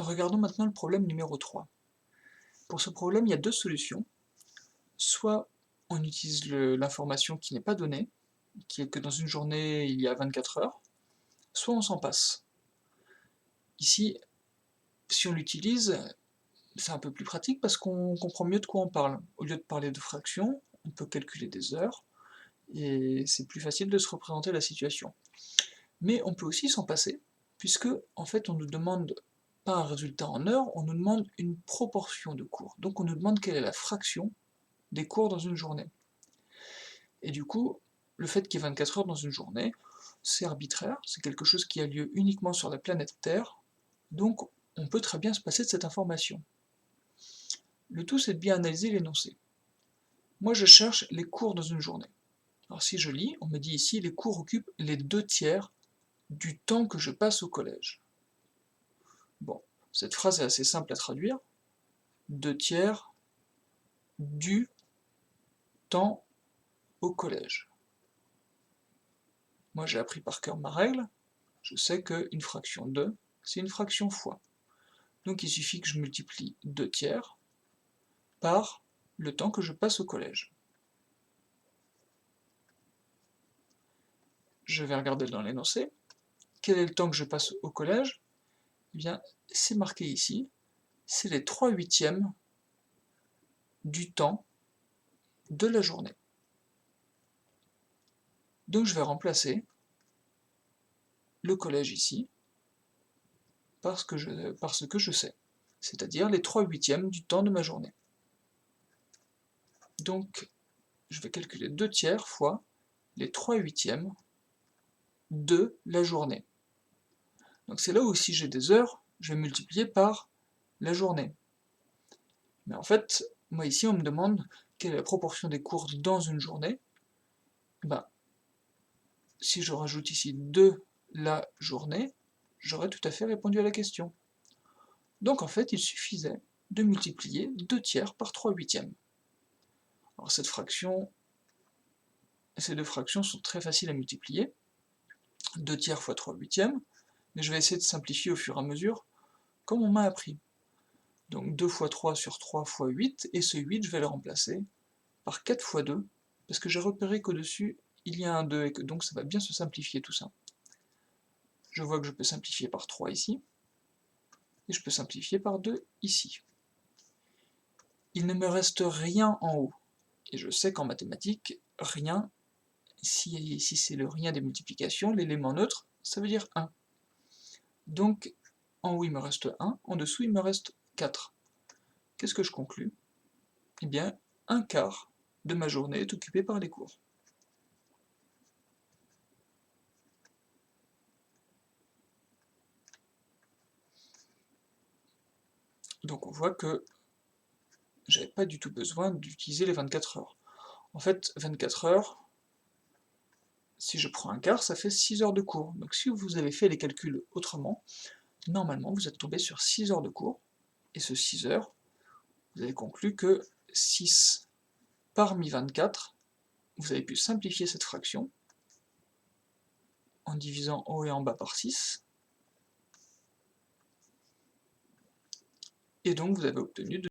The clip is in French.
Regardons maintenant le problème numéro 3. Pour ce problème, il y a deux solutions. Soit on utilise l'information qui n'est pas donnée, qui est que dans une journée il y a 24 heures, soit on s'en passe. Ici, si on l'utilise, c'est un peu plus pratique parce qu'on comprend mieux de quoi on parle. Au lieu de parler de fractions, on peut calculer des heures, et c'est plus facile de se représenter la situation. Mais on peut aussi s'en passer, puisque en fait on nous demande pas un résultat en heures, on nous demande une proportion de cours. Donc on nous demande quelle est la fraction des cours dans une journée. Et du coup, le fait qu'il y ait 24 heures dans une journée, c'est arbitraire, c'est quelque chose qui a lieu uniquement sur la planète Terre, donc on peut très bien se passer de cette information. Le tout, c'est de bien analyser l'énoncé. Moi, je cherche les cours dans une journée. Alors si je lis, on me dit ici, les cours occupent les 2/3 du temps que je passe au collège. Bon, cette phrase est assez simple à traduire. 2/3 du temps au collège. Moi, j'ai appris par cœur ma règle. Je sais qu'une fraction de, c'est une fraction fois. Donc il suffit que je multiplie 2/3 par le temps que je passe au collège. Je vais regarder dans l'énoncé. Quel est le temps que je passe au collège? Eh bien, c'est marqué ici, c'est les 3/8 du temps de la journée. Donc je vais remplacer le collège ici par ce que je sais, c'est-à-dire les 3/8 du temps de ma journée. Donc je vais calculer 2/3 fois les 3/8 de la journée. Donc c'est là où si j'ai des heures, je vais multiplier par la journée. Mais en fait, moi ici on me demande quelle est la proportion des cours dans une journée. Ben, si je rajoute ici de la journée, j'aurais tout à fait répondu à la question. Donc en fait, il suffisait de multiplier 2/3 par 3/8. Alors ces deux fractions sont très faciles à multiplier, 2/3 fois 3/8, mais je vais essayer de simplifier au fur et à mesure, comme on m'a appris. Donc 2 fois 3 sur 3 fois 8, et ce 8, je vais le remplacer par 4 fois 2, parce que j'ai repéré qu'au-dessus, il y a un 2, et que donc ça va bien se simplifier tout ça. Je vois que je peux simplifier par 3 ici, et je peux simplifier par 2 ici. Il ne me reste rien en haut, et je sais qu'en mathématiques, rien, si c'est le rien des multiplications, l'élément neutre, ça veut dire 1. Donc, en haut il me reste 1, en dessous il me reste 4. Qu'est-ce que je conclus? Eh bien, un quart de ma journée est occupée par les cours. Donc on voit que j'avais pas du tout besoin d'utiliser les 24 heures. En fait, 24 heures, si je prends un quart, ça fait 6 heures de cours. Donc si vous avez fait les calculs autrement, normalement vous êtes tombé sur 6 heures de cours, et ce 6 heures, vous avez conclu que 6 parmi 24, vous avez pu simplifier cette fraction en divisant en haut et en bas par 6, et donc vous avez obtenu